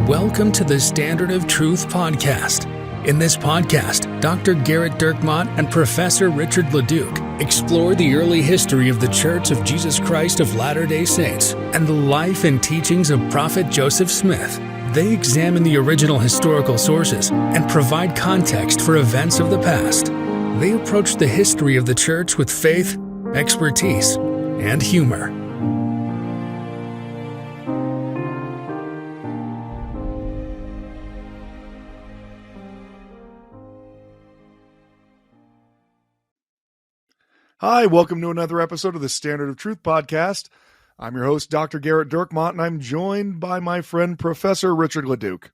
Welcome to the Standard of Truth podcast. In this podcast, Dr. Gerrit Dirkmaat and Professor Richard Leduc explore the early history of the Church of Jesus Christ of Latter-day Saints and the life and teachings of Prophet Joseph Smith. They examine the original historical sources and provide context for events of the past. They approach the history of the Church with faith, expertise, and humor. Hi, welcome to another episode of the Standard of Truth podcast. I'm your host, Dr. Gerrit Dirkmaat, and I'm joined by my friend, Professor Richard Leduc.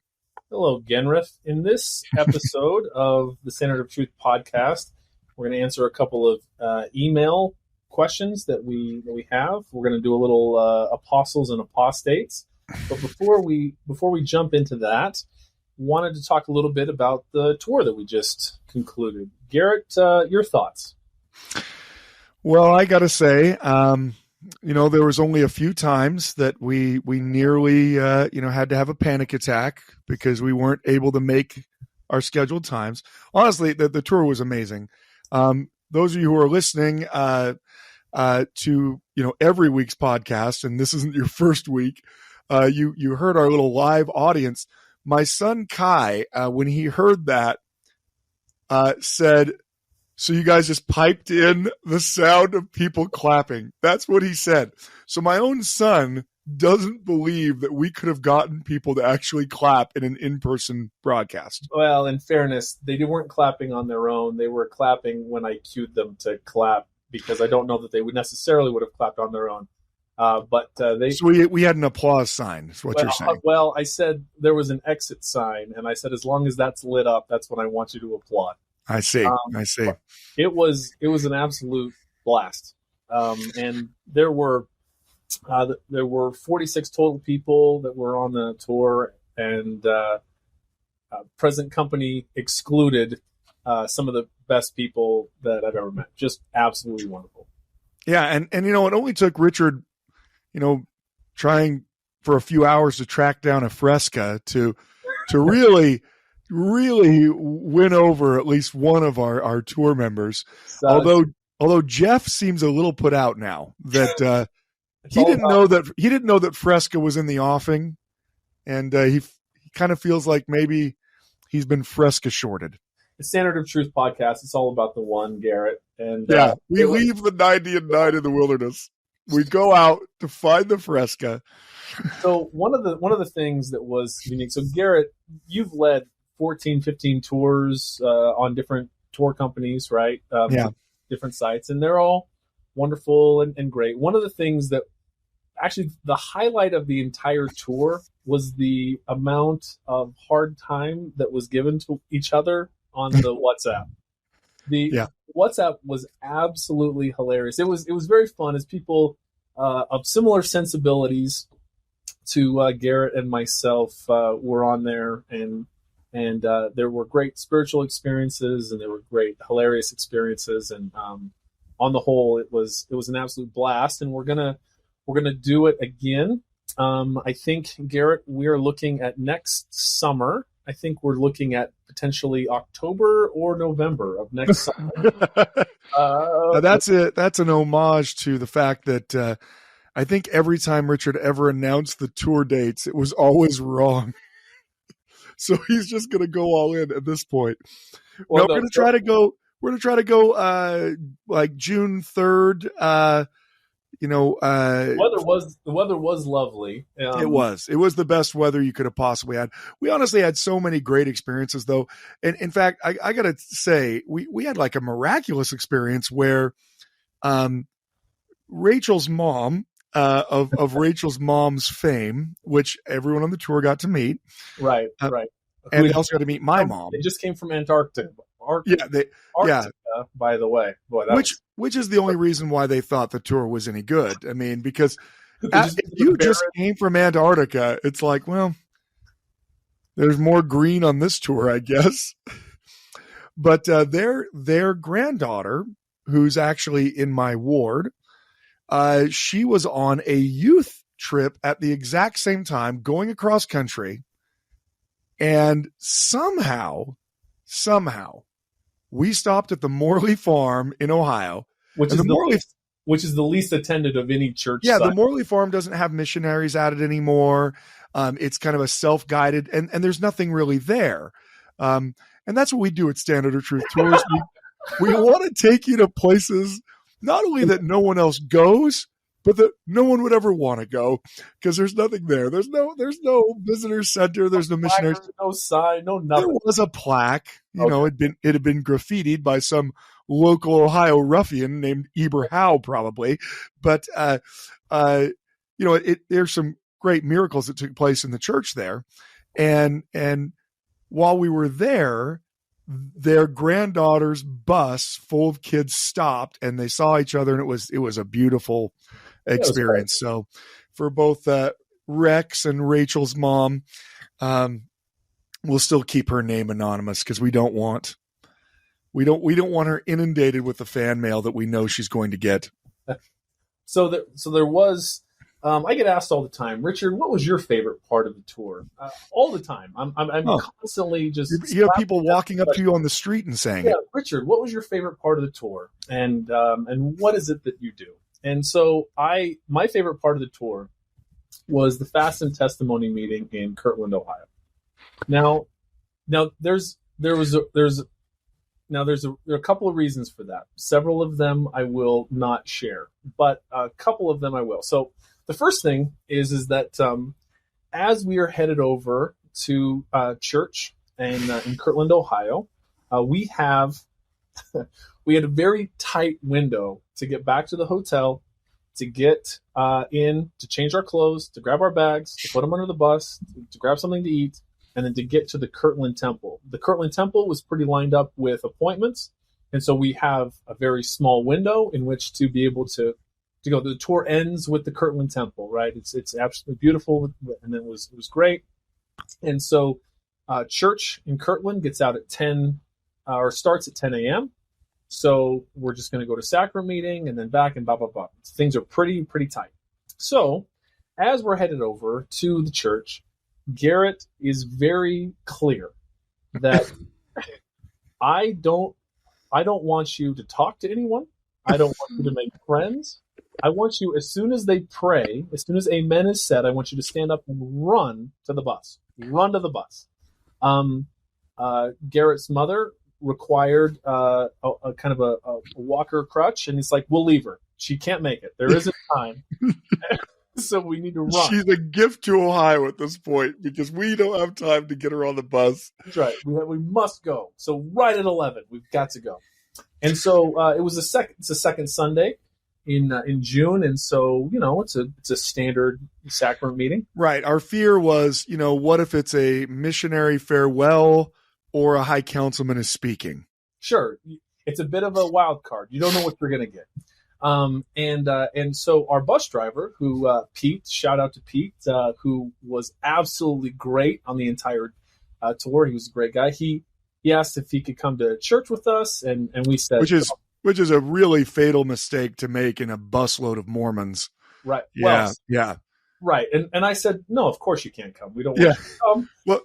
Hello, Gerrit. In this episode of the Standard of Truth podcast, we're going to answer a couple of email questions that we have. We're going to do a little apostles and apostates. But before we jump into that, wanted to talk a little bit about the tour that we just concluded. Gerrit, your thoughts? Well, I got to say, there was only a few times that we nearly, had to have a panic attack because we weren't able to make our scheduled times. Honestly, the tour was amazing. Those of you who are listening to, every week's podcast, and this isn't your first week, you heard our little live audience. My son Kai, when he heard that, said, "So you guys just piped in the sound of people clapping." That's what he said. So my own son doesn't believe that we could have gotten people to actually clap in an in-person broadcast. Well, in fairness, they weren't clapping on their own. They were clapping when I cued them to clap, because I don't know that they would necessarily would have clapped on their own. So we had an applause sign, is what you're saying. Well, I said there was an exit sign, and I said as long as that's lit up, that's when I want you to applaud. I see. It was an absolute blast, and there were 46 total people that were on the tour, and present company excluded, some of the best people that I've ever met. Just absolutely wonderful. Yeah, and it only took Richard, trying for a few hours to track down a fresca to really win over at least one of our tour members. Although Jeff seems a little put out now that he didn't know that fresca was in the offing, and he kind of feels like maybe he's been fresca shorted. The Standard of Truth podcast, it's all about the one, Gerrit. And we leave the 90 and 9 in the wilderness. We go out to find the fresca. So one of the things that was unique. So Gerrit, you've led 14, 15 tours on different tour companies, right? Different sites, and they're all wonderful and great. One of the things that actually the highlight of the entire tour was the amount of hard time that was given to each other on the WhatsApp. WhatsApp was absolutely hilarious. It was very fun as people of similar sensibilities to Gerrit and myself were on there, and there were great spiritual experiences, and there were great hilarious experiences, and on the whole, it was an absolute blast. And we're gonna do it again. I think, Gerrit, we are looking at next summer. I think we're looking at potentially October or November of next summer. That's an homage to the fact that I think every time Richard ever announced the tour dates, it was always wrong. So he's just going to go all in at this point. We're going to try to go. We're going to try to go like June 3rd. The weather was lovely. It was the best weather you could have possibly had. We honestly had so many great experiences, though. And in fact, I got to say, we had like a miraculous experience where Rachel's mom, of Rachel's mom's fame, which everyone on the tour got to meet. Right. And they also got to meet my mom. They just came from Antarctica. By the way. Boy, which is the only reason why they thought the tour was any good. I mean, because if you just came from Antarctica, it's like, well, there's more green on this tour, I guess. But their granddaughter, who's actually in my ward, she was on a youth trip at the exact same time, going across country, And somehow, we stopped at the Morley Farm in Ohio. Which is the least attended of any church Yeah, site. the Morley Farm doesn't have missionaries at it anymore. It's kind of a self-guided, and there's nothing really there. And that's what we do at Standard of Truth Tours. We want to take you to places not only that no one else goes, but that no one would ever want to go, because there's nothing there. There's no visitor center. There's no missionaries. No sign. No nothing. There was a plaque. It had been graffitied by some local Ohio ruffian named Eber Howe, probably. But there's some great miracles that took place in the church there, and while we were there, their granddaughter's bus full of kids stopped, and they saw each other, and it was a beautiful experience. So for both Rex and Rachel's mom, we'll still keep her name anonymous, because we don't want her inundated with the fan mail that we know she's going to get. So there was. I get asked all the time, Richard, what was your favorite part of the tour? All the time. I'm constantly just. You have people walking up to you on the street and saying, "Yeah, Richard, what was your favorite part of the tour? And what is it that you do?" And so my favorite part of the tour was the Fast and Testimony meeting in Kirtland, Ohio. Now there are a couple of reasons for that. Several of them I will not share, but a couple of them I will. So the first thing is that as we are headed over to church in Kirtland, Ohio, we had a very tight window to get back to the hotel, to get in, to change our clothes, to grab our bags, to put them under the bus, to grab something to eat, and then to get to the Kirtland Temple. The Kirtland Temple was pretty lined up with appointments, and so we have a very small window in which to be able to go. The tour ends with the Kirtland Temple, right? It's absolutely beautiful, and it was great. And so church in Kirtland gets out at 10, or starts at 10 a.m. So we're just going to go to sacrament meeting and then back and blah, blah, blah. Things are pretty tight. So as we're headed over to the church, Gerrit is very clear that I don't want you to talk to anyone. I don't want you to make friends. I want you, as soon as they pray, as soon as amen is said, I want you to stand up and run to the bus. Run to the bus. Gerrit's mother required a kind of a walker crutch, and it's like, we'll leave her. She can't make it. There isn't time. So we need to run. She's a gift to Ohio at this point, because we don't have time to get her on the bus. That's right. We must go. So right at 11, we've got to go. And so it's a second Sunday in June, and so it's a standard sacrament meeting. Right. Our fear was, what if it's a missionary farewell or a high councilman is speaking? Sure, it's a bit of a wild card. You don't know what you're going to get. And so our bus driver, who Pete, shout out to Pete, who was absolutely great on the entire tour. He was a great guy. He asked if he could come to church with us, and we said, which is a really fatal mistake to make in a busload of Mormons. Right. Yeah. Yeah. Right. And I said, no, of course you can't come. We don't want you to come. Well,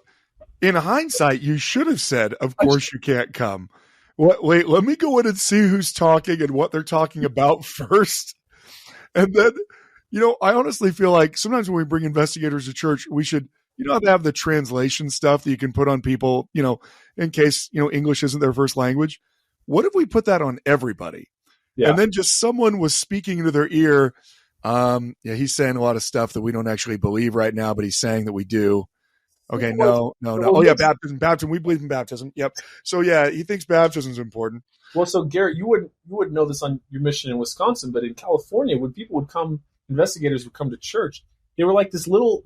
in hindsight, you should have said, of course you can't come. Wait, let me go in and see who's talking and what they're talking about first. And then, I honestly feel like sometimes when we bring investigators to church, we should, have the translation stuff that you can put on people, in case, English isn't their first language. What if we put that on everybody? Yeah. And then just someone was speaking into their ear. He's saying a lot of stuff that we don't actually believe right now, but he's saying that we do. Okay, no. Oh, yeah, baptism. We believe in baptism. Yep. So, yeah, he thinks baptism is important. Well, so, Gerrit, you wouldn't know this on your mission in Wisconsin, but in California, when people would come, investigators would come to church, they were like this little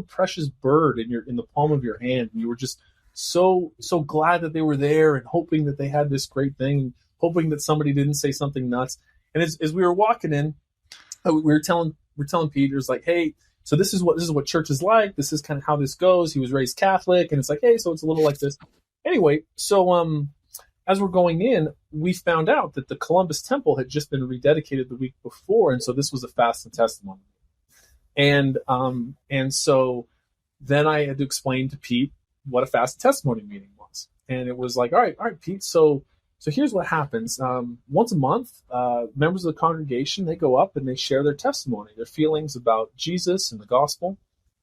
precious bird in the palm of your hand, and you were just so glad that they were there and hoping that they had this great thing, hoping that somebody didn't say something nuts. And as we were walking in, we're telling Peter, like, hey, so this is what church is like. This is kind of how this goes. He was raised Catholic, and it's like, hey, so it's a little like this. Anyway, so as we're going in, we found out that the Columbus Temple had just been rededicated the week before, and so this was a fast and testimony. And so then I had to explain to Pete what a fast testimony meeting was. And it was like, all right, Pete. So here's what happens. Once a month, members of the congregation, they go up and they share their testimony, their feelings about Jesus and the gospel.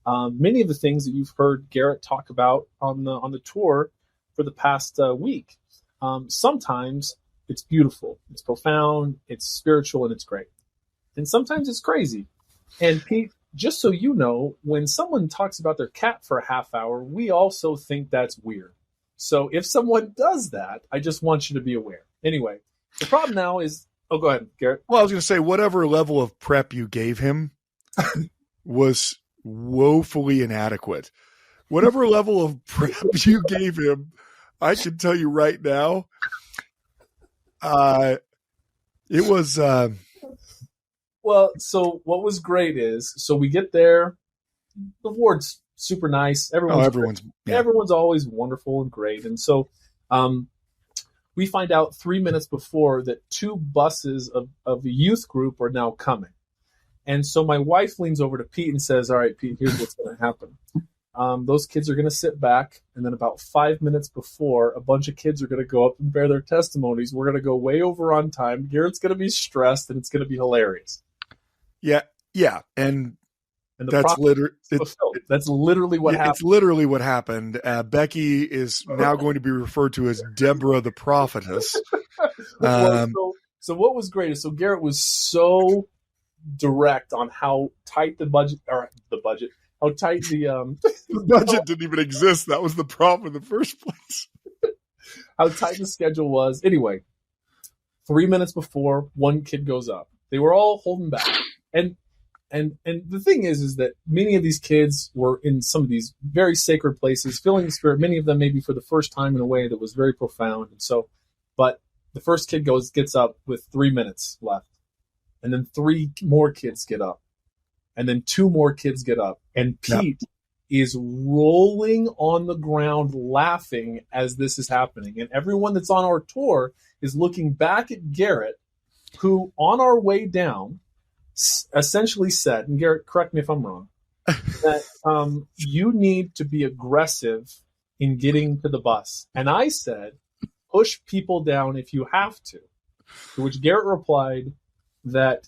Many of the things that you've heard Gerrit talk about on the tour for the past week. Sometimes it's beautiful, it's profound, it's spiritual, and it's great. And sometimes it's crazy. And Pete, just so you know, when someone talks about their cat for a half hour, we also think that's weird. So if someone does that, I just want you to be aware. Anyway, the problem now is, go ahead, Gerrit. Well, I was going to say, whatever level of prep you gave him was woefully inadequate. Whatever level of prep you gave him, I can tell you right now, it was... Well, so what was great is, so we get there, the ward's super nice. Everyone's always wonderful and great. And so we find out 3 minutes before that 2 buses of the youth group are now coming. And so my wife leans over to Pete and says, all right, Pete, here's what's going to happen. Those kids are going to sit back, and then about 5 minutes before, a bunch of kids are going to go up and bear their testimonies. We're going to go way over on time. Garrett's going to be stressed, and it's going to be hilarious. Yeah, and that's literally what happened. It's literally what happened. Becky is now going to be referred to as Deborah the prophetess. So what was great is, so Gerrit was so direct on how tight how tight the budget didn't even exist. That was the problem in the first place. How tight the schedule was. Anyway, 3 minutes before, one kid goes up. They were all holding back. And the thing is that many of these kids were in some of these very sacred places, feeling the Spirit, many of them maybe for the first time in a way that was very profound. And so, but the first kid gets up with 3 minutes left. And then 3 more kids get up. And then 2 more kids get up. And Pete is rolling on the ground laughing as this is happening. And everyone that's on our tour is looking back at Gerrit, who on our way down essentially said, and Gerrit, correct me if I'm wrong, that you need to be aggressive in getting to the bus. And I said, push people down if you have to. To which Gerrit replied that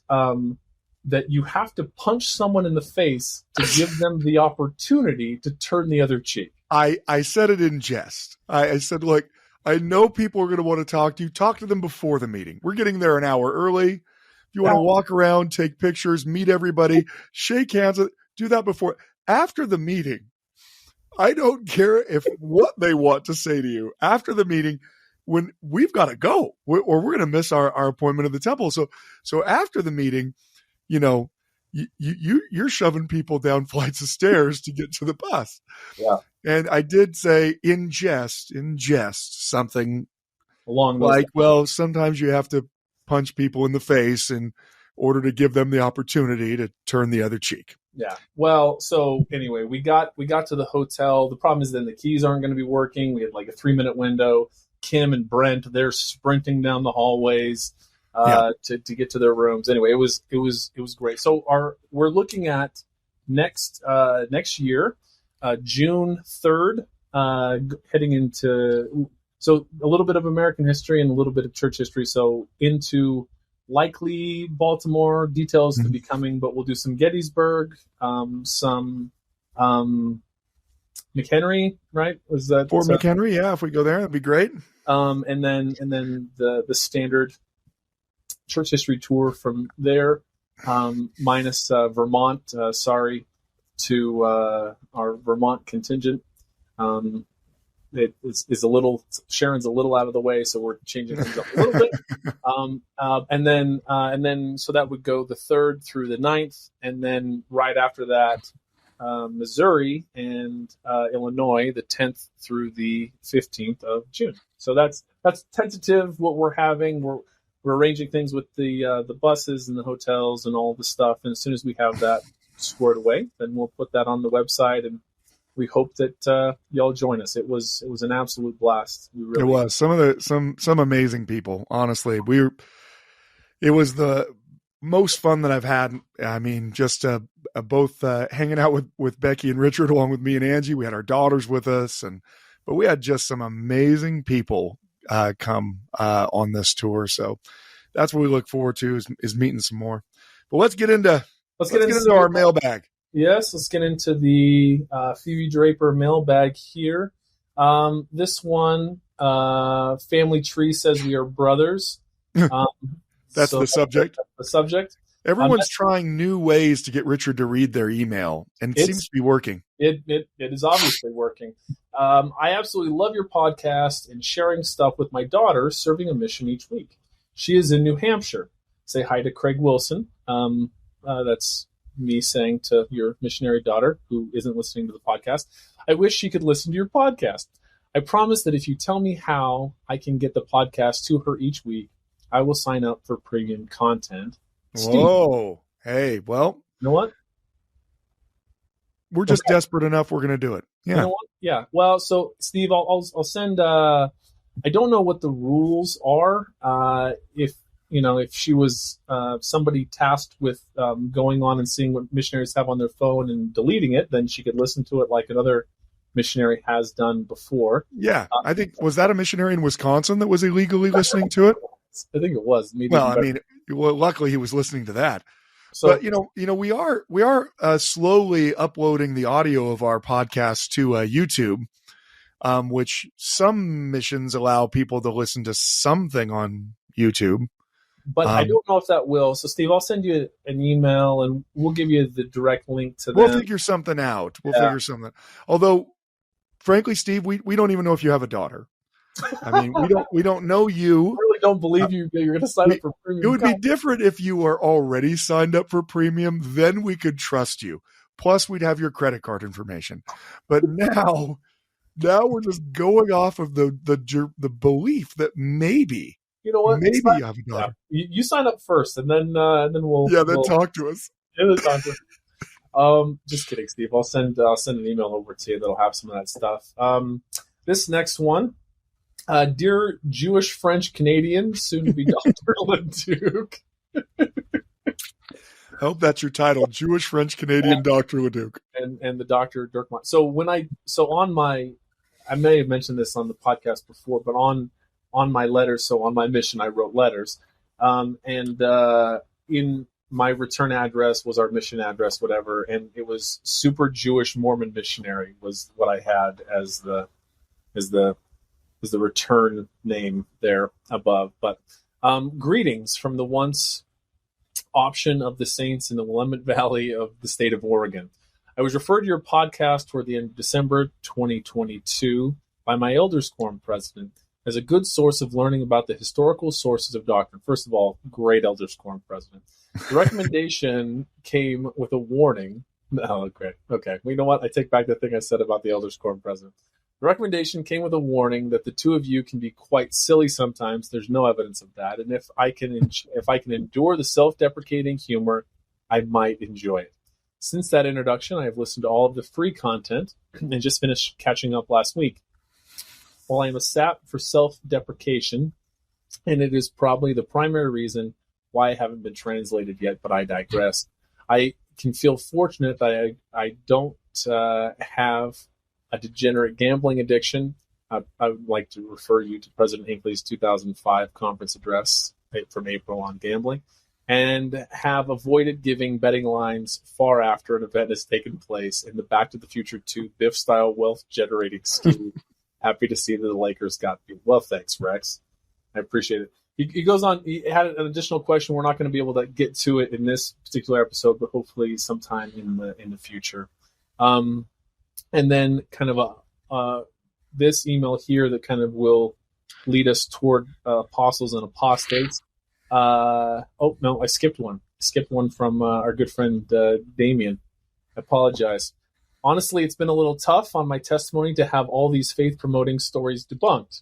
that you have to punch someone in the face to give them the opportunity to turn the other cheek. I said it in jest. I said, look, I know people are going to want to talk to you. Talk to them before the meeting. We're getting there an hour early. You want to walk around, take pictures, meet everybody, shake hands, do that before. After the meeting, I don't care what they want to say to you. After the meeting, when we've got to go, or we're going to miss our appointment at the temple. So after the meeting, you're shoving people down flights of stairs to get to the bus. Yeah. And I did say in jest, something along those lines. Well, sometimes you have to punch people in the face in order to give them the opportunity to turn the other cheek. Yeah. Well, so anyway, we got to the hotel. The problem is then the keys aren't going to be working. We had like a 3-minute window. Kim and Brent, they're sprinting down the hallways to get to their rooms. Anyway, it was great. So we're looking at next year, June 3rd, heading into. So a little bit of American history and a little bit of church history. So into likely Baltimore, details to be coming, but we'll do some Gettysburg, some McHenry, right? Was that Fort McHenry? Yeah, if we go there, that'd be great. And then the standard church history tour from there, minus Vermont. Sorry to our Vermont contingent. It is a little, Sharon's a little out of the way, so we're changing things up a little bit. And then so that would go the 3rd through the 9th, and then right after that, Missouri and Illinois, the 10th through the 15th of June. So that's tentative what we're having. We're arranging things with the buses and the hotels and all the stuff. And as soon as we have that squared away, then we'll put that on the website, and we hope that y'all join us. It was an absolute blast. It was some amazing people. Honestly, it was the most fun that I've had. I mean, just both hanging out with Becky and Richard, along with me and Angie. We had our daughters with us, but we had just some amazing people come on this tour. So that's what we look forward to is meeting some more. But let's get into our mailbag. Yes, let's get into the Phoebe Draper mailbag here. This one, Family Tree says we are brothers. That's the subject. The subject. Everyone's trying new ways to get Richard to read their email, and it seems to be working. It is obviously working. I absolutely love your podcast and sharing stuff with my daughter serving a mission each week. She is in New Hampshire. Say hi to Craig Wilson. That's me saying to your missionary daughter who isn't listening to the podcast, I wish she could listen to your podcast. I promise that if you tell me how I can get the podcast to her each week, I will sign up for premium content. Steve. Whoa. Hey, well, you know what? We're just desperate enough. We're going to do it. Yeah. You know what? Yeah. Well, so Steve, I'll send, I don't know what the rules are. If she was somebody tasked with going on and seeing what missionaries have on their phone and deleting it, then she could listen to it like another missionary has done before. Yeah. I think, was that a missionary in Wisconsin that was illegally listening to it? I think it was. Luckily he was listening to that. So, but we are slowly uploading the audio of our podcast to YouTube, which some missions allow people to listen to something on YouTube. But I don't know if that will. So, Steve, I'll send you an email, and we'll give you the direct link to that. We'll figure something out. Although, frankly, Steve, we don't even know if you have a daughter. I mean, we don't know you. I really don't believe you're going to sign up for premium. It would be different if you were already signed up for premium. Then we could trust you. Plus, we'd have your credit card information. But now we're just going off of the belief that maybe. You know what? Maybe you have a daughter. Yeah. You sign up first, and then we'll. Yeah, then talk to us. Yeah, then talk to us. Just kidding, Steve. I'll send an email over to you that'll have some of that stuff. This next one, dear Jewish French Canadian, soon to be Dr. Leduc. I hope that's your title, Jewish French Canadian Dr. Leduc, and the Dr. Dirkmont. So I may have mentioned this on the podcast before, but on my letters, so on my mission, I wrote letters. And in my return address was our mission address, whatever. And it was Super Jewish Mormon Missionary was what I had as the return name there above. But greetings from the once option of the saints in the Willamette Valley of the state of Oregon. I was referred to your podcast toward the end of December 2022 by my Elders Quorum president as a good source of learning about the historical sources of doctrine. First of all, great Elders Quorum president. The recommendation came with a warning. Oh, great. Okay. Well, you know what? I take back the thing I said about the Elders Quorum president. The recommendation came with a warning that the two of you can be quite silly sometimes. There's no evidence of that. And if I can endure the self-deprecating humor, I might enjoy it. Since that introduction, I have listened to all of the free content and just finished catching up last week. While I am a sap for self-deprecation, and it is probably the primary reason why I haven't been translated yet, but I digress. I can feel fortunate that I don't have a degenerate gambling addiction. I would like to refer you to President Hinckley's 2005 conference address from April on gambling, and have avoided giving betting lines far after an event has taken place in the Back to the Future 2 Biff-style wealth-generating scheme. Happy to see that the Lakers got beat. Well, thanks, Rex. I appreciate it. He goes on. He had an additional question. We're not going to be able to get to it in this particular episode, but hopefully sometime in the future. And then kind of this email here that kind of will lead us toward apostles and apostates. Oh, no, I skipped one. From our good friend Damien. I apologize. Honestly, it's been a little tough on my testimony to have all these faith-promoting stories debunked.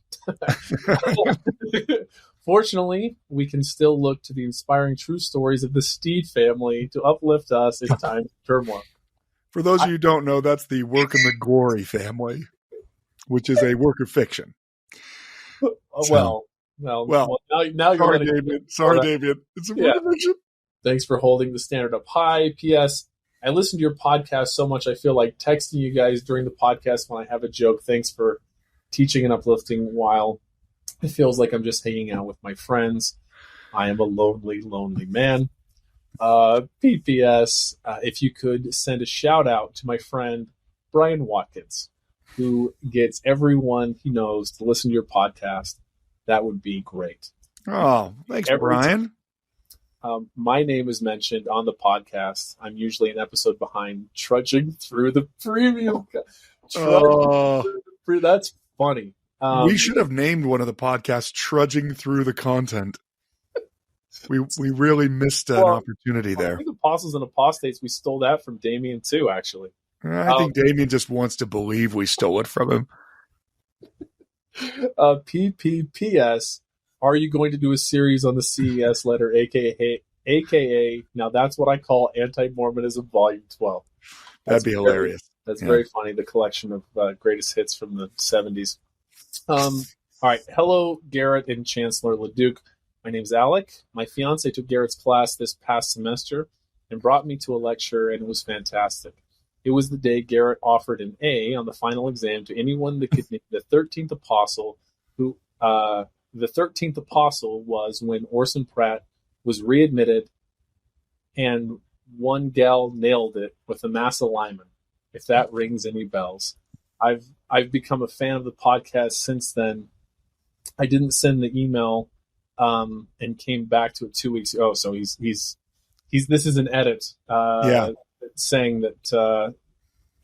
Fortunately, we can still look to the inspiring true stories of the Steed family to uplift us in times of turmoil. For those of you who don't know, that's the Work and the Glory family, which is a work of fiction. Well, now you're sorry, David. Sorry, David. It's a work of fiction. Thanks for holding the standard up high. P.S. I listen to your podcast so much, I feel like texting you guys during the podcast when I have a joke. Thanks for teaching and uplifting while it feels like I'm just hanging out with my friends. I am a lonely, lonely man. PPS, if you could send a shout out to my friend Brian Watkins, who gets everyone he knows to listen to your podcast, that would be great. Oh, thanks, Brian. My name is mentioned on the podcast. I'm usually an episode behind, trudging through the premium. That's funny. We should have named one of the podcasts "Trudging Through the Content." We really missed an opportunity there. I think Apostles and Apostates, we stole that from Damien too, actually. I think Damien just wants to believe we stole it from him. PPPS, are you going to do a series on the CES letter, aka now that's what I call Anti-Mormonism Volume 12. That'd be hilarious. That's very funny, the collection of greatest hits from the 70s. All right. Hello, Gerrit and Chancellor Leduc. My name's Alec. My fiance took Gerrit's class this past semester and brought me to a lecture, and it was fantastic. It was the day Gerrit offered an A on the final exam to anyone that could name the 13th apostle, who the 13th apostle was when Orson Pratt was readmitted, and one gal nailed it with a Massa Lyman, if that rings any bells. I've become a fan of the podcast since then. I didn't send the email and came back to it 2 weeks ago. So he's this is an edit saying that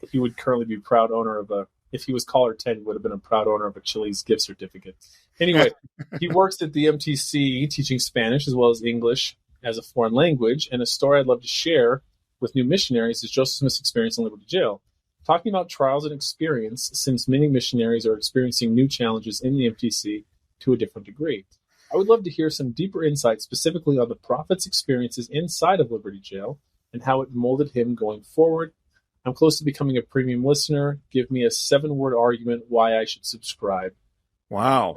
he would currently be proud owner of if he was caller 10, he would have been a proud owner of a Chili's gift certificate. Anyway, he works at the MTC teaching Spanish as well as English as a foreign language, and a story I'd love to share with new missionaries is Joseph Smith's experience in Liberty Jail. Talking about trials and experience, since many missionaries are experiencing new challenges in the MTC to a different degree. I would love to hear some deeper insight specifically on the prophet's experiences inside of Liberty Jail and how it molded him going forward. I'm close to becoming a premium listener. Give me a 7-word argument why I should subscribe. Wow.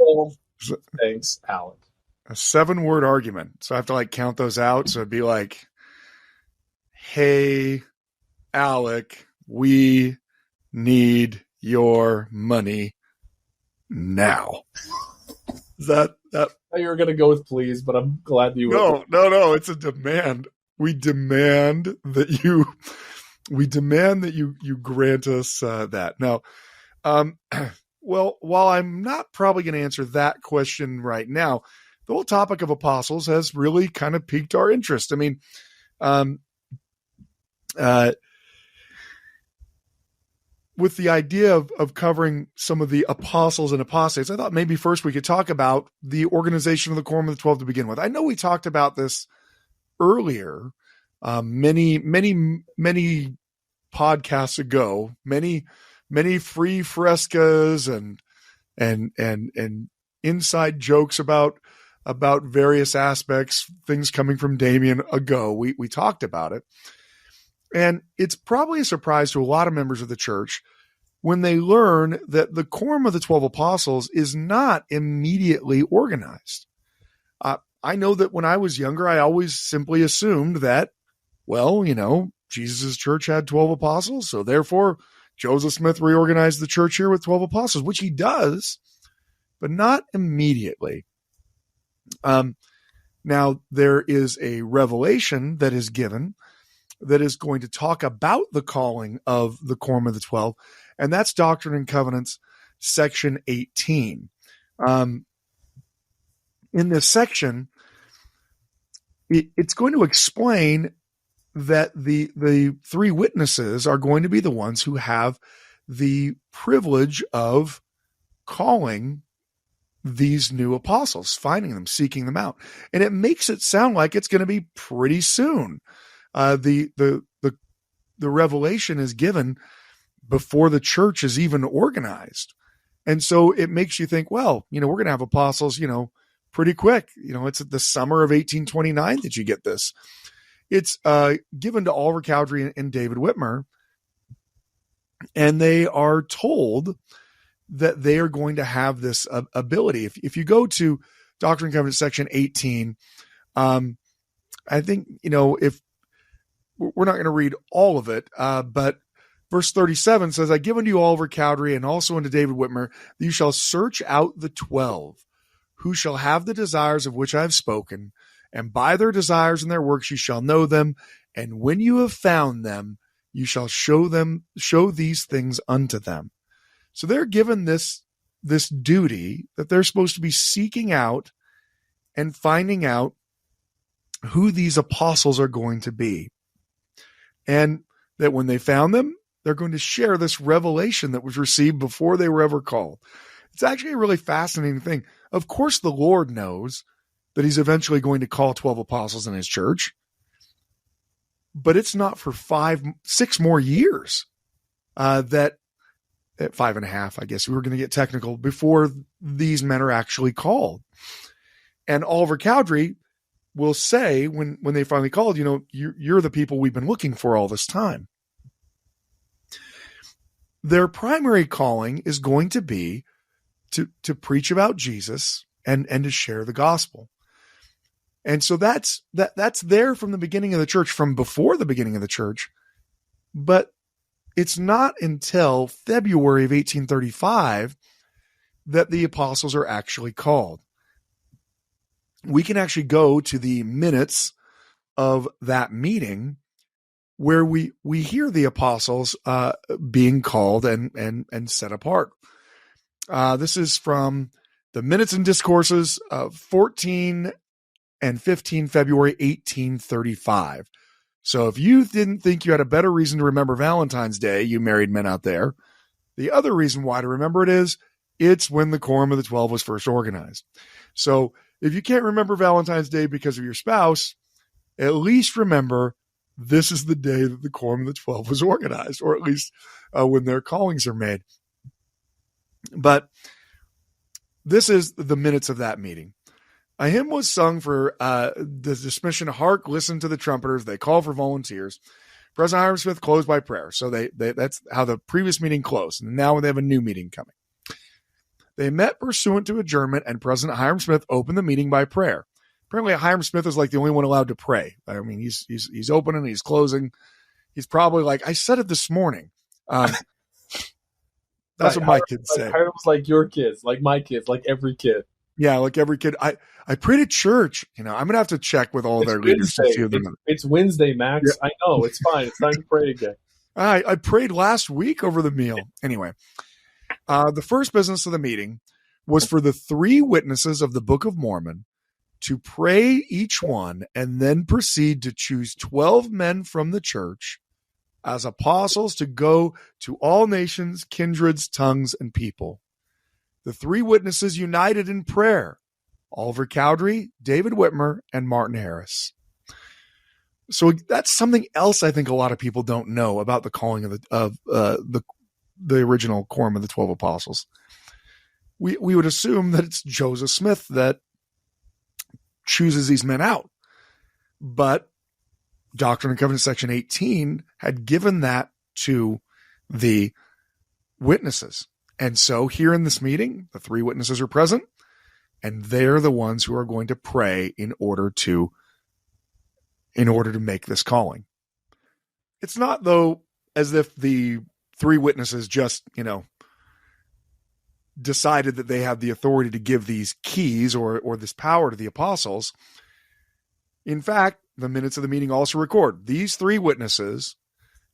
Thanks, Alec. A 7-word argument. So I have to count those out. So it'd be like, hey, Alec, we need your money now. Is that? You were going to go with please, but I'm glad you were. No. It's a demand. We demand that you grant us that. Now, well, while I'm not probably going to answer that question right now, the whole topic of apostles has really kind of piqued our interest. I mean, with the idea of covering some of the apostles and apostates, I thought maybe first we could talk about the organization of the Quorum of the 12 to begin with. I know we talked about this earlier, many podcasts ago, many free frescas and inside jokes about various aspects, things coming from Damien ago. We talked about it. And it's probably a surprise to a lot of members of the church when they learn that the Quorum of the 12 Apostles is not immediately organized. I know that when I was younger, I always simply assumed that, well, Jesus' church had 12 apostles, so therefore Joseph Smith reorganized the church here with 12 apostles, which he does, but not immediately. Now, there is a revelation that is given that is going to talk about the calling of the Quorum of the 12, and that's Doctrine and Covenants, section 18. In this section, it's going to explain that the three witnesses are going to be the ones who have the privilege of calling these new apostles, finding them, seeking them out. And it makes it sound like it's going to be pretty soon. The revelation is given before the church is even organized. And so it makes you think, well, we're going to have apostles, pretty quick. It's the summer of 1829 that you get this. It's given to Oliver Cowdery and David Whitmer, and they are told that they are going to have this ability. If you go to Doctrine and Covenants section 18, I think, we're not going to read all of it, but verse 37 says, I give unto you Oliver Cowdery and also unto David Whitmer, that you shall search out the 12, who shall have the desires of which I have spoken, and by their desires and their works you shall know them, and when you have found them, you shall show these things unto them. So they're given this duty that they're supposed to be seeking out and finding out who these apostles are going to be. And that when they found them, they're going to share this revelation that was received before they were ever called. It's actually a really fascinating thing. Of course, the Lord knows that he's eventually going to call 12 apostles in his church, but it's not for 6 more years that at 5.5, I guess we were going to get technical, before these men are actually called. And Oliver Cowdery will say when they finally called, you're the people we've been looking for all this time. Their primary calling is going to be to preach about Jesus and to share the gospel. And so that's there from the beginning of the church, from before the beginning of the church. But it's not until February of 1835 that the apostles are actually called. We can actually go to the minutes of that meeting where we hear the apostles being called and set apart. This is from the Minutes and Discourses of 14 and 15 February 1835. So if you didn't think you had a better reason to remember Valentine's Day, you married men out there, the other reason why to remember it is it's when the Quorum of the 12 was first organized. So if you can't remember Valentine's Day because of your spouse, at least remember this is the day that the Quorum of the 12 was organized, or at least when their callings are made. But this is the minutes of that meeting. A hymn was sung for the dismission, Hark, listen to the trumpeters. They call for volunteers. President Hiram Smith closed by prayer. So that's how the previous meeting closed. And now they have a new meeting coming. They met pursuant to adjournment, and President Hiram Smith opened the meeting by prayer. Apparently, Hiram Smith is like the only one allowed to pray. I mean, he's opening, he's closing. He's probably like, I said it this morning. That's what my kids say. Hiram's like your kids, like my kids, like every kid. Yeah, like every kid. I prayed at church. I'm going to have to check with all their leaders to see them. It's Wednesday, Max. Yeah. I know. It's fine. It's time to pray again. I prayed last week over the meal. Anyway, the first business of the meeting was for the 3 witnesses of the Book of Mormon to pray each one and then proceed to choose 12 men from the church as apostles to go to all nations, kindreds, tongues, and people. The 3 witnesses united in prayer: Oliver Cowdery, David Whitmer, and Martin Harris. So that's something else I think a lot of people don't know about the calling of the original Quorum of the 12 Apostles. We would assume that it's Joseph Smith that chooses these men out, but Doctrine and Covenants section 18 had given that to the witnesses. And so here in this meeting, the 3 witnesses are present, and they're the ones who are going to pray in order to make this calling. It's not, though, as if the 3 witnesses just, decided that they have the authority to give these keys or this power to the apostles. In fact, the minutes of the meeting also record these 3 witnesses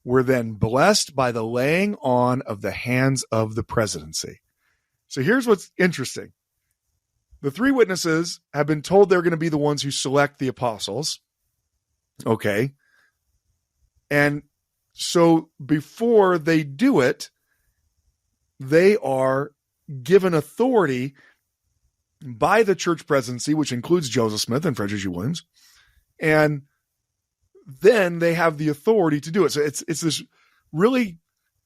were then blessed by the laying on of the hands of the presidency. So here's what's interesting. The 3 witnesses have been told they're going to be the ones who select the apostles. Okay. And so before they do it, they are given authority by the church presidency, which includes Joseph Smith and Frederick G. Williams. And then they have the authority to do it. So it's this really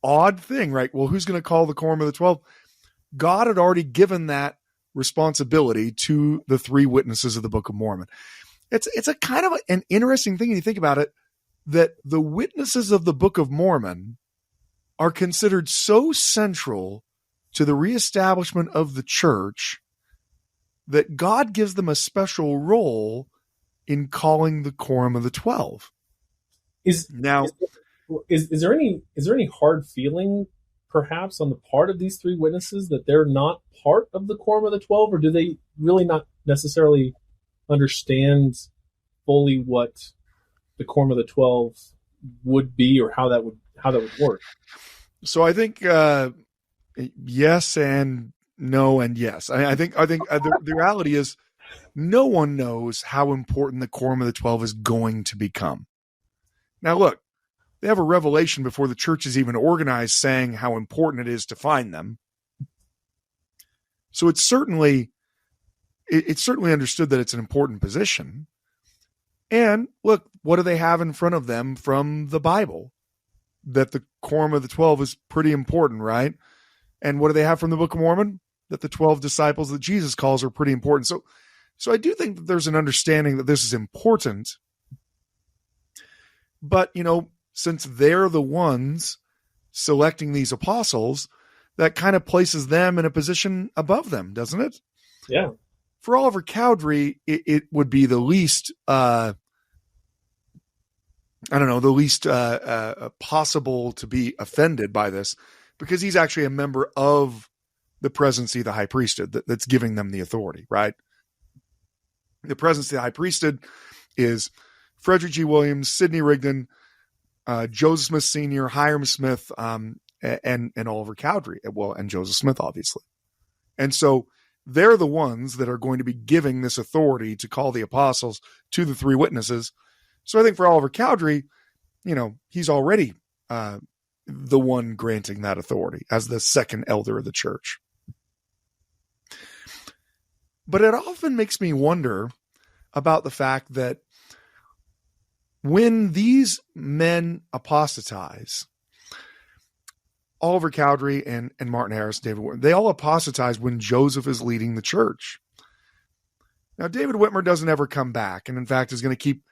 odd thing, right? Well, who's going to call the Quorum of the 12? God had already given that responsibility to the 3 witnesses of the Book of Mormon. It's a kind of an interesting thing when you think about it, that the witnesses of the Book of Mormon are considered so central to the reestablishment of the church that God gives them a special role in calling the Quorum of the 12. Is Now, is there any hard feeling perhaps on the part of these three witnesses that they're not part of the Quorum of the 12, or do they really not necessarily understand fully what the Quorum of the 12 would be, or how that would work? so I think yes and no and yes. I think the reality is no one knows how important the Quorum of the 12 is going to become. Now, look, they have a revelation before the church is even organized saying how important it is to find them. So it's certainly understood that it's an important position. And look, what do they have in front of them from the Bible? That the Quorum of the 12 is pretty important, right? And what do they have from the Book of Mormon? That the 12 disciples that Jesus calls are pretty important. So I do think that there's an understanding that this is important. But, since they're the ones selecting these apostles, that kind of places them in a position above them, doesn't it? Yeah. For Oliver Cowdery, it would be the least, possible to be offended by this, because he's actually a member of the presidency of the high priesthood that's giving them the authority, right? The presidency of the high priesthood is Frederick G. Williams, Sidney Rigdon, Joseph Smith Sr., Hiram Smith, and Oliver Cowdery, and Joseph Smith, obviously. And so they're the ones that are going to be giving this authority to call the apostles to the three witnesses. So I think for Oliver Cowdery, he's already the one granting that authority as the second elder of the church. But it often makes me wonder about the fact that when these men apostatize, Oliver Cowdery and Martin Harris, David Whitmer, they all apostatize when Joseph is leading the church. Now, David Whitmer doesn't ever come back, and in fact is going to keep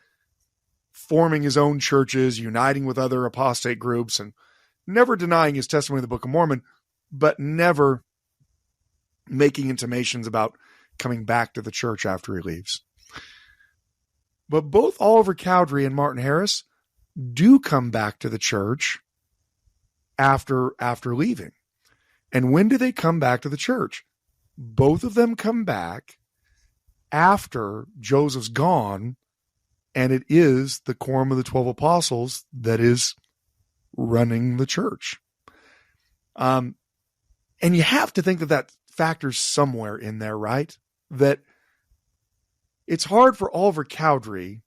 forming his own churches, uniting with other apostate groups, and never denying his testimony of the Book of Mormon, but never making intimations about coming back to the church after he leaves. But both Oliver Cowdery and Martin Harris do come back to the church after leaving. And when do they come back to the church? Both of them come back after Joseph's gone, and it is the Quorum of the 12 Apostles that is running the church. And you have to think that factors somewhere in there, right? That it's hard for Oliver Cowdery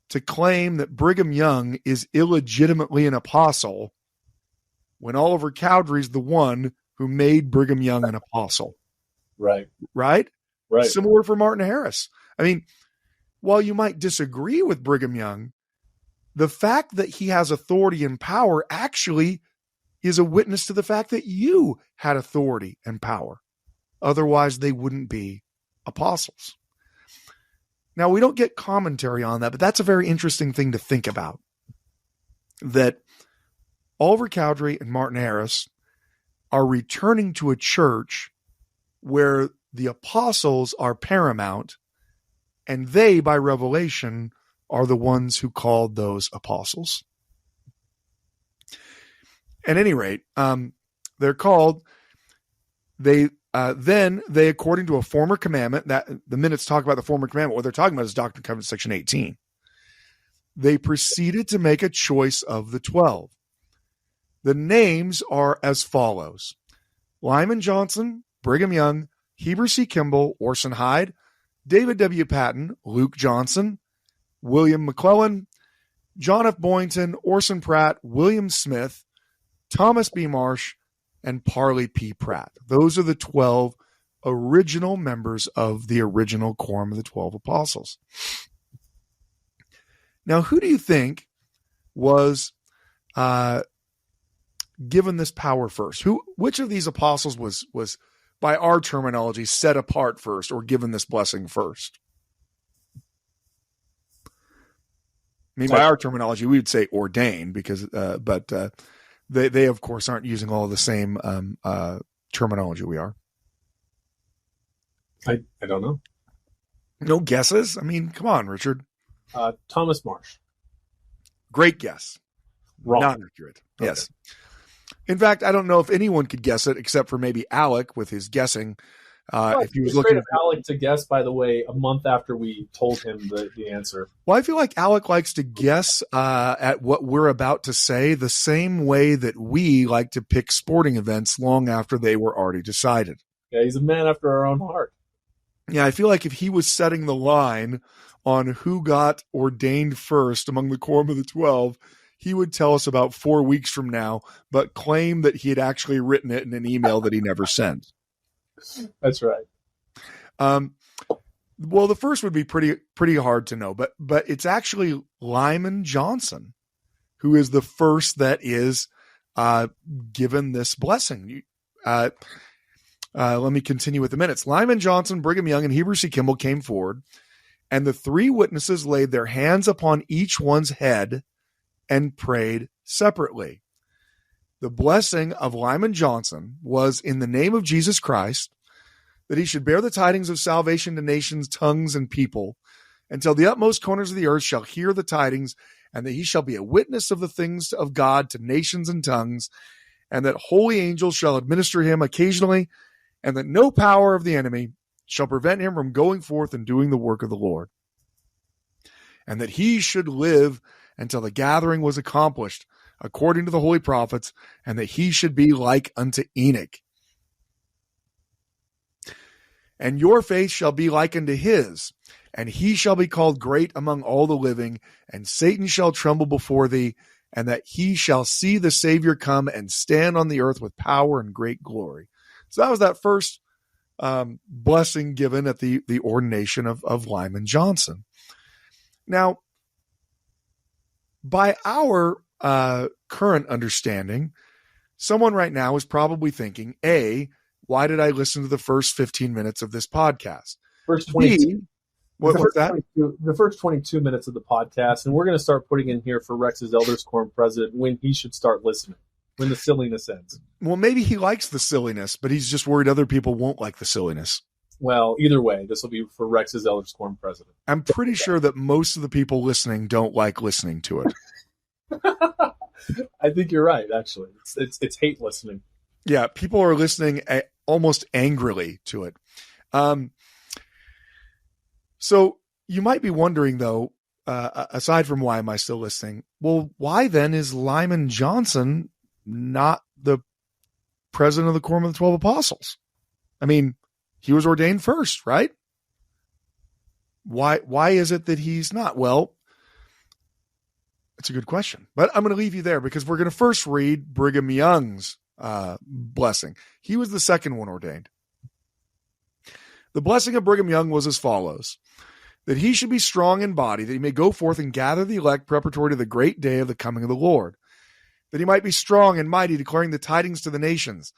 to claim that Brigham Young is illegitimately an apostle when Oliver Cowdery's the one who made Brigham Young an apostle. Right. Right? Right. Similar for Martin Harris. I mean, while you might disagree with Brigham Young, the fact that he has authority and power actually is a witness to the fact that you had authority and power. Otherwise, they wouldn't be apostles. Now, we don't get commentary on that, but that's a very interesting thing to think about. That Oliver Cowdery and Martin Harris are returning to a church where the apostles are paramount, and they, by revelation, are the ones who called those apostles. At any rate, they're called. Then they, according to a former commandment, that the minutes talk about the former commandment, what they're talking about is Doctrine and Covenants, section 18. They proceeded to make a choice of the 12. The names are as follows: Lyman Johnson, Brigham Young, Heber C. Kimball, Orson Hyde, David W. Patton, Luke Johnson, William McClellan, John F. Boynton, Orson Pratt, William Smith, Thomas B. Marsh, and Parley P. Pratt. Those are the 12 original members of the original Quorum of the 12 Apostles. Now, who do you think was given this power first? Which of these apostles was, by our terminology, set apart first or given this blessing first? I mean, by our terminology, we would say ordained, because, but they of course aren't using all the same terminology we are. I don't know. No guesses? I mean, come on, Richard. Thomas Marsh. Great guess. Wrong. Not accurate. Okay. Yes. In fact, I don't know if anyone could guess it except for maybe Alec with his guessing. If he was looking of Alec to guess, by the way, a month after we told him the answer. Well, I feel like Alec likes to guess at what we're about to say the same way that we like to pick sporting events long after they were already decided. Yeah, he's a man after our own heart. Yeah, I feel like if he was setting the line on who got ordained first among the Quorum of the 12, he would tell us about 4 weeks from now, but claim that he had actually written it in an email that he never sent. That's right. Well, the first would be pretty hard to know, but it's actually Lyman Johnson who is the first that is given this blessing. Let me continue with the minutes. Lyman Johnson, Brigham Young, and Heber C. Kimball came forward, and the three witnesses laid their hands upon each one's head and prayed separately. The blessing of Lyman Johnson was in the name of Jesus Christ, that he should bear the tidings of salvation to nations, tongues, and people, until the utmost corners of the earth shall hear the tidings, and that he shall be a witness of the things of God to nations and tongues, and that holy angels shall administer him occasionally, and that no power of the enemy shall prevent him from going forth and doing the work of the Lord, and that he should live until the gathering was accomplished, according to the holy prophets, and that he should be like unto Enoch. And your faith shall be like unto his, and he shall be called great among all the living, and Satan shall tremble before thee, and that he shall see the Savior come and stand on the earth with power and great glory. So that was that first blessing given at the ordination of Lyman Johnson. Now, by our current understanding, someone right now is probably thinking, A, why did I listen to the first 15 minutes of this podcast? First 22. B, what was that? The first 22 minutes of the podcast, and we're going to start putting in here for Rex's Elders Quorum president when he should start listening, when the silliness ends. Well, maybe he likes the silliness, but he's just worried other people won't like the silliness. Well, either way, this will be for Rex's Elders Quorum president. I'm pretty sure that most of the people listening don't like listening to it. I think you're right, actually. It's hate listening. Yeah, people are listening almost angrily to it. So you might be wondering, though, aside from why am I still listening, well, why then is Lyman Johnson not the president of the Quorum of the 12 Apostles? I mean, he was ordained first, right? Why is it that he's not? Well, it's a good question, but I'm going to leave you there because we're going to first read Brigham Young's blessing. He was the second one ordained. The blessing of Brigham Young was as follows: that he should be strong in body, that he may go forth and gather the elect preparatory to the great day of the coming of the Lord, that he might be strong and mighty, declaring the tidings to the nations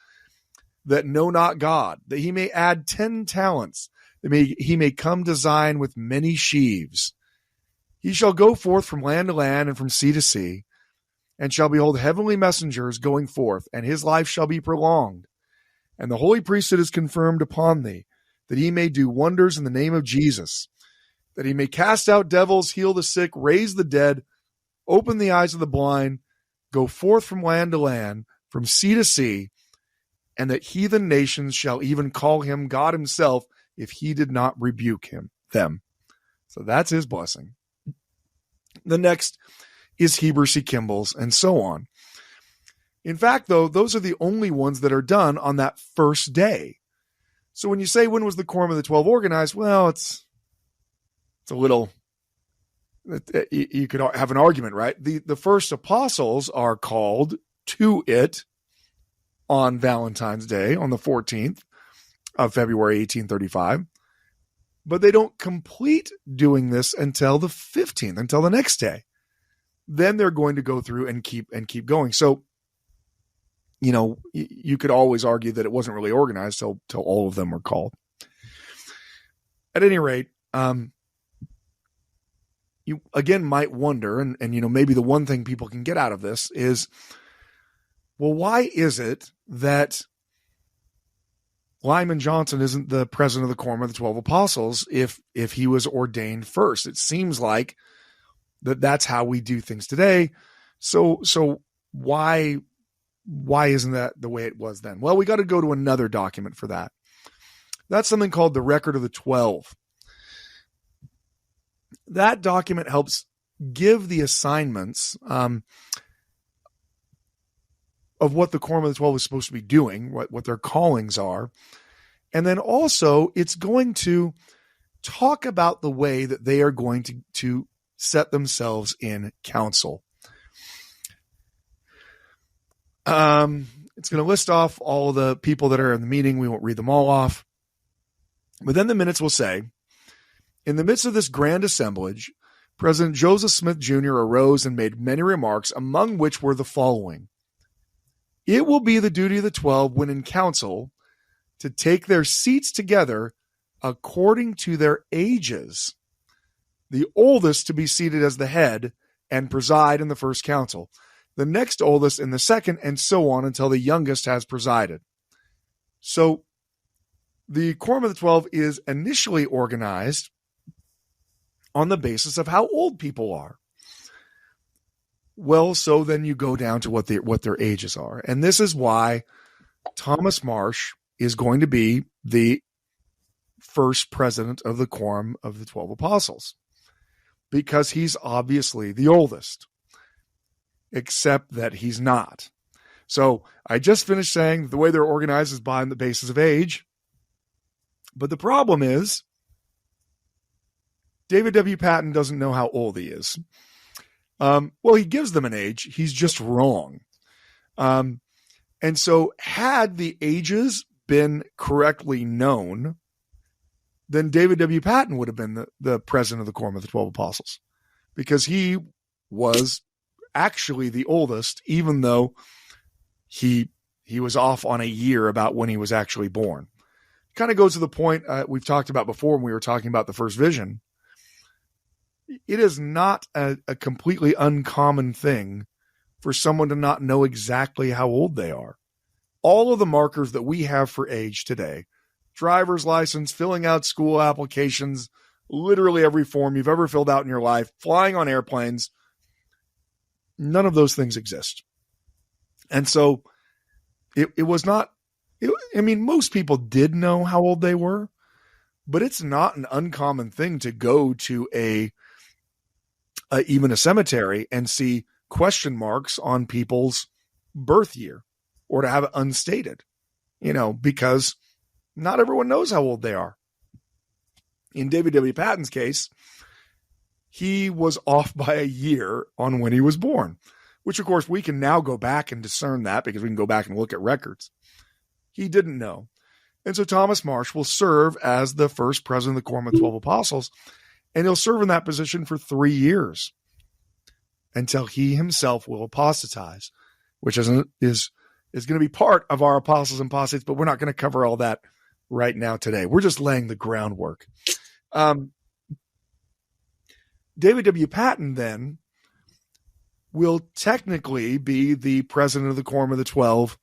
that know not God, that he may add 10 talents, that he may come to Zion with many sheaves. He shall go forth from land to land and from sea to sea, and shall behold heavenly messengers going forth, and his life shall be prolonged. And the holy priesthood is confirmed upon thee, that he may do wonders in the name of Jesus, that he may cast out devils, heal the sick, raise the dead, open the eyes of the blind, go forth from land to land, from sea to sea, and that heathen nations shall even call him God himself if he did not rebuke them. So that's his blessing. The next is Heber C. Kimball's, and so on. In fact, though, those are the only ones that are done on that first day. So when you say, when was the Quorum of the 12 organized? Well, it's a little, you could have an argument, right? The first apostles are called to it on Valentine's Day, on the 14th of February, 1835. But they don't complete doing this until the 15th, until the next day. Then they're going to go through and keep going. So, you know, you could always argue that it wasn't really organized till all of them were called. At any rate, you again might wonder, and you know, maybe the one thing people can get out of this is, well, why is it that Lyman Johnson isn't the president of the Quorum of the 12 Apostles if he was ordained first? It seems like that's how we do things today. So why isn't that the way it was then? Well, we got to go to another document for that. That's something called the Record of the 12. That document helps give the assignments of what the Quorum of the 12 is supposed to be doing, what their callings are. And then also it's going to talk about the way that they are going to set themselves in council. It's going to list off all of the people that are in the meeting. We won't read them all off. But then the minutes will say, in the midst of this grand assemblage, President Joseph Smith Jr. arose and made many remarks, among which were the following. It will be the duty of the 12 when in council to take their seats together according to their ages, the oldest to be seated as the head and preside in the first council, the next oldest in the second, and so on until the youngest has presided. So the Quorum of the 12 is initially organized on the basis of how old people are. Well, so then you go down to what their ages are. And this is why Thomas Marsh is going to be the first president of the Quorum of the 12 Apostles, because he's obviously the oldest, except that he's not. So I just finished saying that the way they're organized is by the basis of age. But the problem is David W. Patton doesn't know how old he is. Well, he gives them an age. He's just wrong. And so had the ages been correctly known, then David W. Patton would have been the president of the Quorum of the 12 Apostles, because he was actually the oldest, even though he was off on a year about when he was actually born. Kind of goes to the point we've talked about before when we were talking about the first vision. It is not a completely uncommon thing for someone to not know exactly how old they are. All of the markers that we have for age today, driver's license, filling out school applications, literally every form you've ever filled out in your life, flying on airplanes, none of those things exist. And so it was not, most people did know how old they were, but it's not an uncommon thing to go to even a cemetery and see question marks on people's birth year, or to have it unstated, because not everyone knows how old they are. In David W. Patton's case, he was off by a year on when he was born, which of course we can now go back and discern that because we can go back and look at records. He didn't know. And so Thomas Marsh will serve as the first president of the Quorum of 12 Apostles, and he'll serve in that position for 3 years until he himself will apostatize, which is going to be part of our Apostles and Apostates, but we're not going to cover all that right now today. We're just laying the groundwork. David W. Patton then will technically be the president of the Quorum of the 12,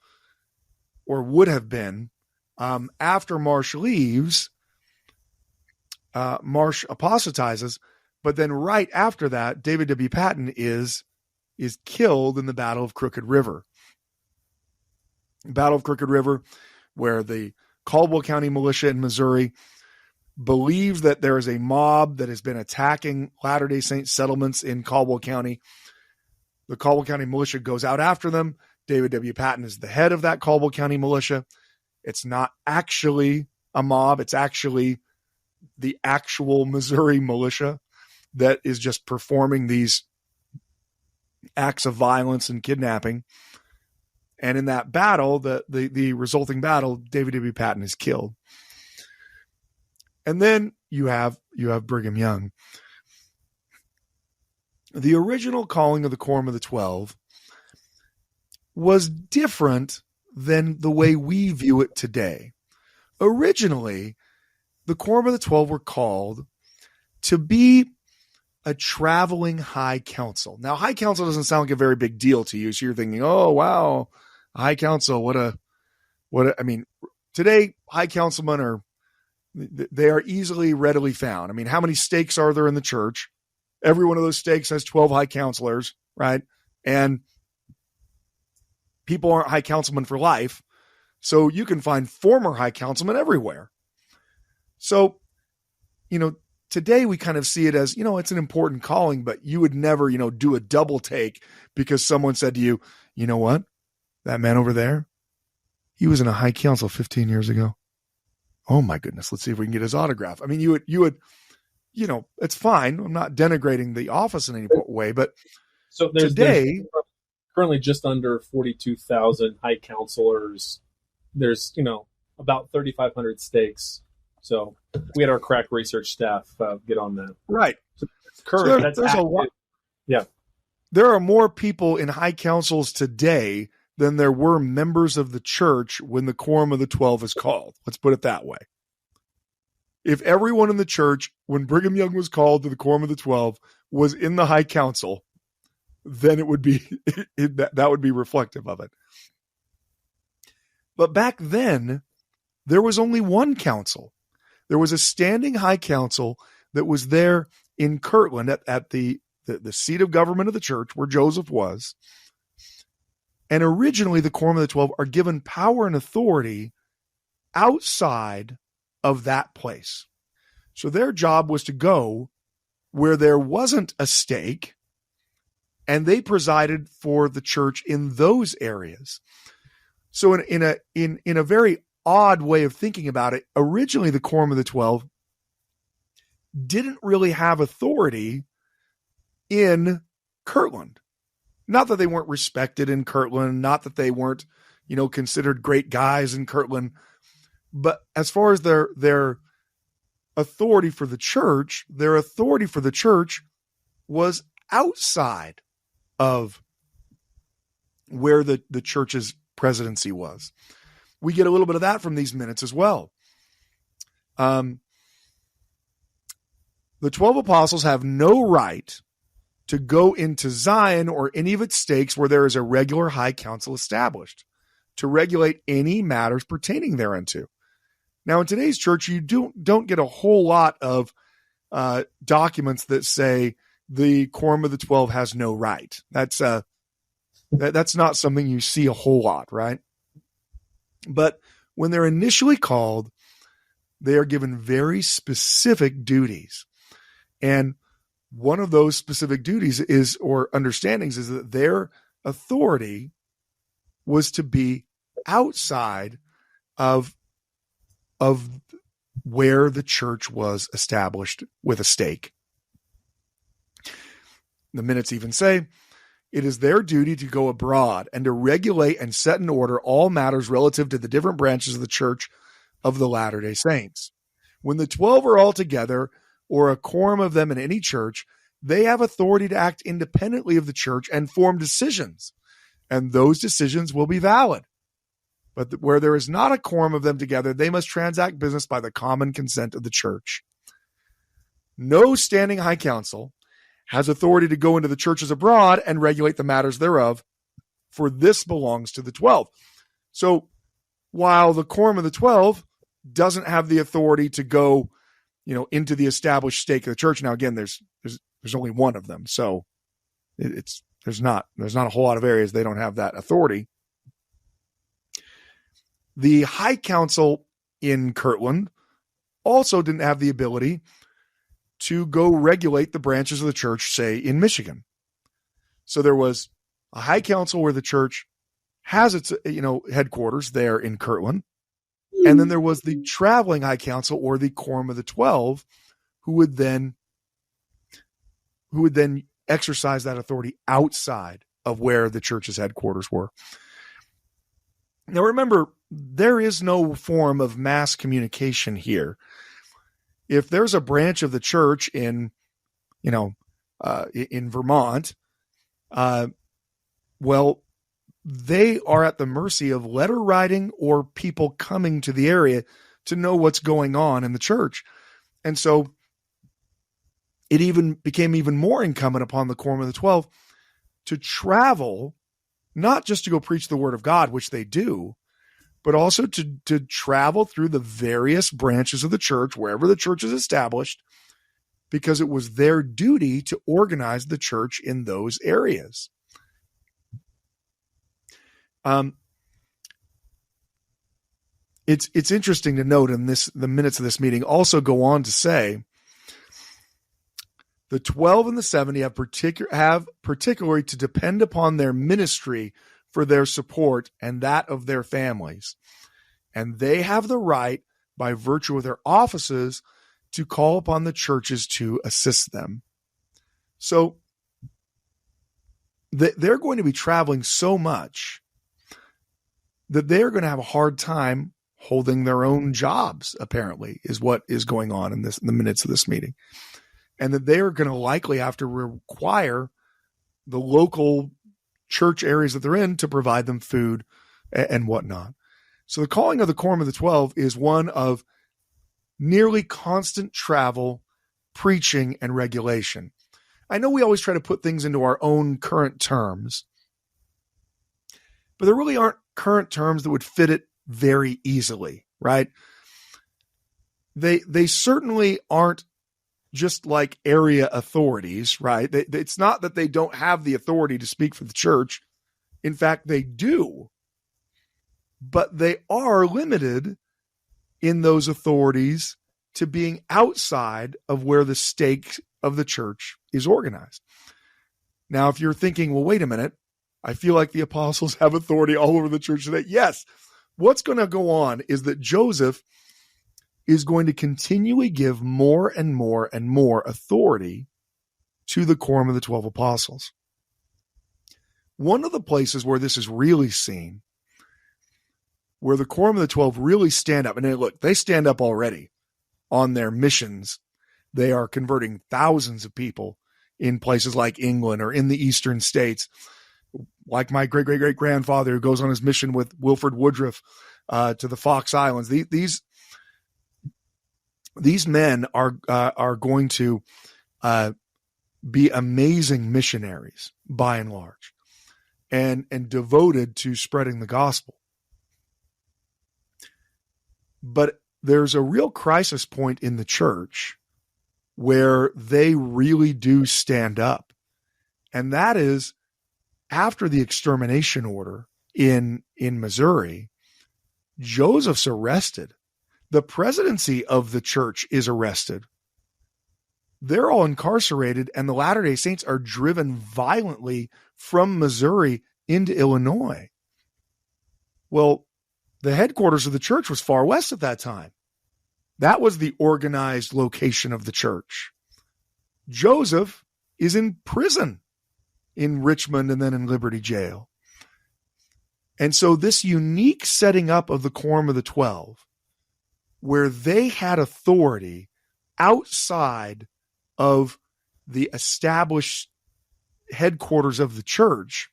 or would have been, after Marsh leaves. Marsh apostatizes, but then right after that, David W. Patton is killed in the Battle of Crooked River. Battle of Crooked River, where the Caldwell County militia in Missouri believes that there is a mob that has been attacking Latter-day Saint settlements in Caldwell County. The Caldwell County militia goes out after them. David W. Patton is the head of that Caldwell County militia. It's not actually a mob. It's actually the actual Missouri militia that is just performing these acts of violence and kidnapping. And in that battle, the resulting battle, David W. Patton is killed. And then you have Brigham Young. The original calling of the Quorum of the 12 was different than the way we view it today. Originally, the Quorum of the 12 were called to be a traveling high council. Now, high council doesn't sound like a very big deal to you, so you're thinking, oh, wow, high council, today, high councilmen they are easily, readily found. How many stakes are there in the church? every one of those stakes has 12 high counselors, right? And people aren't high councilmen for life. So you can find former high councilmen everywhere. So, today we kind of see it as, it's an important calling, but you would never, do a double take because someone said to you, you know what? That man over there, he was in a high council 15 years ago. Oh my goodness. Let's see if we can get his autograph. I mean, you would, it's fine. I'm not denigrating the office in any way, but so there's currently just under 42,000 high counselors. There's, about 3,500 stakes. So we had our crack research staff get on that. Right. So current, there's a lot. Yeah. There are more people in high councils today than there were members of the church when the Quorum of the 12 is called. Let's put it that way. If everyone in the church, when Brigham Young was called to the Quorum of the 12, was in the high council, then it would be that would be reflective of it. But back then, there was only one council. There was a standing high council that was there in Kirtland at the seat of government of the church where Joseph was. And originally, the Quorum of the 12 are given power and authority outside of that place. So their job was to go where there wasn't a stake, and they presided for the church in those areas. So in a very odd way of thinking about it, originally the Quorum of the 12 didn't really have authority in Kirtland. Not that they weren't respected in Kirtland, not that they weren't, considered great guys in Kirtland, but as far as their authority for the church, their authority for the church was outside of where the church's presidency was. We get a little bit of that from these minutes as well. The 12 apostles have no right to go into Zion or any of its stakes where there is a regular high council established to regulate any matters pertaining thereunto. Now, in today's church, you don't get a whole lot of documents that say the Quorum of the 12 has no right. That's not something you see a whole lot, right? But when they're initially called, they are given very specific duties. And one of those specific duties or understandings is that their authority was to be outside of where the church was established with a stake. The minutes even say, it is their duty to go abroad and to regulate and set in order all matters relative to the different branches of the church of the Latter-day Saints. When the 12 are all together, or a quorum of them in any church, they have authority to act independently of the church and form decisions, and those decisions will be valid. But where there is not a quorum of them together, they must transact business by the common consent of the church. No standing high council has authority to go into the churches abroad and regulate the matters thereof, for this belongs to the 12. So while the Quorum of the 12 doesn't have the authority to go, into the established stake of the church. Now, again, there's only one of them. So there's not a whole lot of areas they don't have that authority. The High Council in Kirtland also didn't have the ability to go regulate the branches of the church, say, in Michigan. So there was a High Council where the church has its, headquarters there in Kirtland. And then there was the traveling High Council, or the Quorum of the 12, who would then exercise that authority outside of where the church's headquarters were. Now, remember, there is no form of mass communication here. If there's a branch of the church in Vermont, they are at the mercy of letter writing or people coming to the area to know what's going on in the church. And so it even became even more incumbent upon the Quorum of the 12 to travel, not just to go preach the word of God, which they do, but also to travel through the various branches of the church, wherever the church is established, because it was their duty to organize the church in those areas. It's interesting to note the minutes of this meeting also go on to say the 12 and the 70 have particularly to depend upon their ministry for their support and that of their families. And they have the right, by virtue of their offices, to call upon the churches to assist them. So they're going to be traveling so much that they're going to have a hard time holding their own jobs, apparently, is what is going on in the minutes of this meeting. And that they are going to likely have to require the local church areas that they're in to provide them food and whatnot. So the calling of the Quorum of the 12 is one of nearly constant travel, preaching, and regulation. I know we always try to put things into our own current terms, but there really aren't current terms that would fit it very easily, right? They certainly aren't just like area authorities, right? It's not that they don't have the authority to speak for the church. In fact, they do. But they are limited in those authorities to being outside of where the stake of the church is organized. Now, if you're thinking, well, wait a minute, I feel like the apostles have authority all over the church today. Yes. What's going to go on is that Joseph is going to continually give more and more and more authority to the Quorum of the 12 apostles. One of the places where this is really seen, where the Quorum of the 12 really stand up, and look, they stand up already on their missions. They are converting thousands of people in places like England or in the eastern states, like my great-great-great-grandfather who goes on his mission with Wilford Woodruff to the Fox Islands. These men are going to be amazing missionaries by and large, and devoted to spreading the gospel. But there's a real crisis point in the church where they really do stand up, and that is after the extermination order in Missouri. Joseph's arrested. The presidency of the church is arrested. They're all incarcerated, and the Latter-day Saints are driven violently from Missouri into Illinois. Well, the headquarters of the church was far west at that time. That was the organized location of the church. Joseph is in prison in Richmond and then in Liberty Jail. And so this unique setting up of the Quorum of the 12, where they had authority outside of the established headquarters of the church,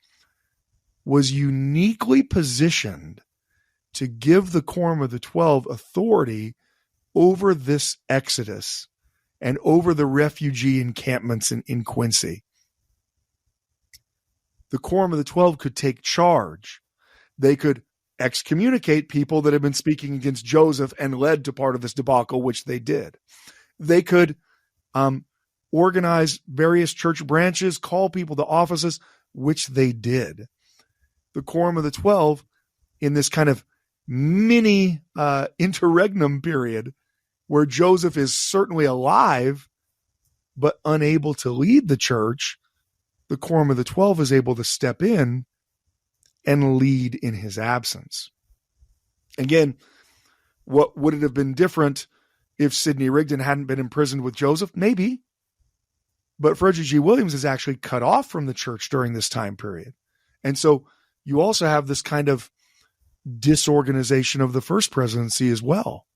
was uniquely positioned to give the Quorum of the 12 authority over this exodus and over the refugee encampments in Quincy. The Quorum of the 12 could take charge. They could excommunicate people that had been speaking against Joseph and led to part of this debacle, which they did. They could organize various church branches, call people to offices, which they did. The Quorum of the 12, in this kind of mini interregnum period, where Joseph is certainly alive but unable to lead the church, the Quorum of the 12 is able to step in and lead in his absence. Again, what would it have been different if Sidney Rigdon hadn't been imprisoned with Joseph? Maybe. But Frederick G. Williams is actually cut off from the church during this time period. And so you also have this kind of disorganization of the first presidency as well.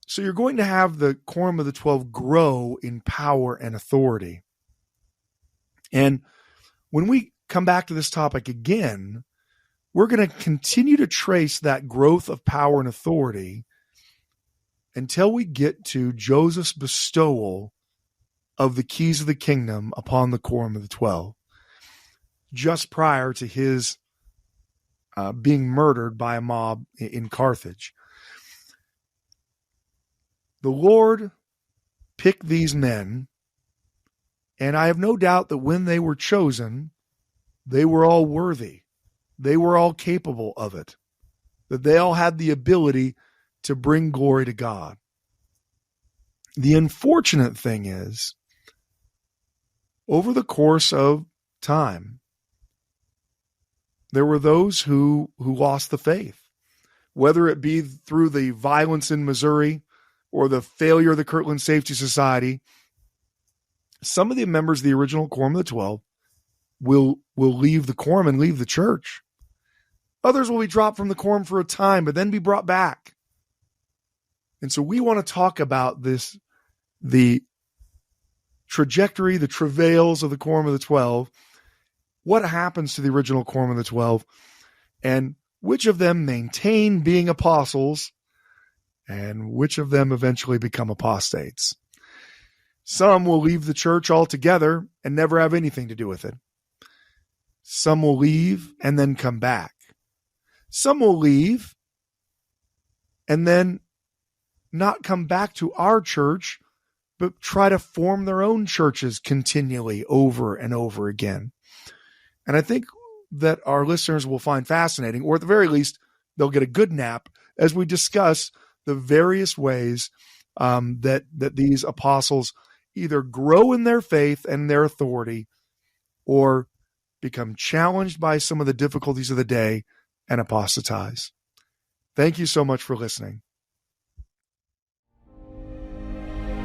So you're going to have the Quorum of the 12 grow in power and authority. And when we come back to this topic again, we're going to continue to trace that growth of power and authority until we get to Joseph's bestowal of the keys of the kingdom upon the Quorum of the 12, just prior to his being murdered by a mob in Carthage. The Lord pick these men, and I have no doubt that when they were chosen, they were all worthy. They were all capable of it, that they all had the ability to bring glory to God. The unfortunate thing is, over the course of time, there were those who lost the faith, whether it be through the violence in Missouri or the failure of the Kirtland Safety Society. Some of the members of the original Quorum of the 12 will leave the Quorum and leave the church. Others will be dropped from the Quorum for a time, but then be brought back. And so we want to talk about this, the trajectory, the travails of the Quorum of the 12, what happens to the original Quorum of the 12, and which of them maintain being apostles, and which of them eventually become apostates. Some will leave the church altogether and never have anything to do with it. Some will leave and then come back. Some will leave and then not come back to our church, but try to form their own churches continually over and over again. And I think that our listeners will find fascinating, or at the very least, they'll get a good nap as we discuss the various ways that these apostles either grow in their faith and their authority, or become challenged by some of the difficulties of the day and apostatize. Thank you so much for listening.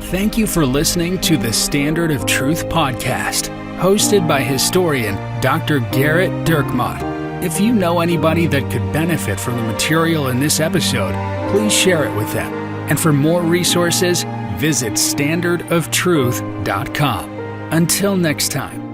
Thank you for listening to the Standard of Truth podcast, hosted by historian Dr. Gerrit Dirkmaat. If you know anybody that could benefit from the material in this episode, please share it with them. And for more resources, visit standardoftruth.com. Until next time.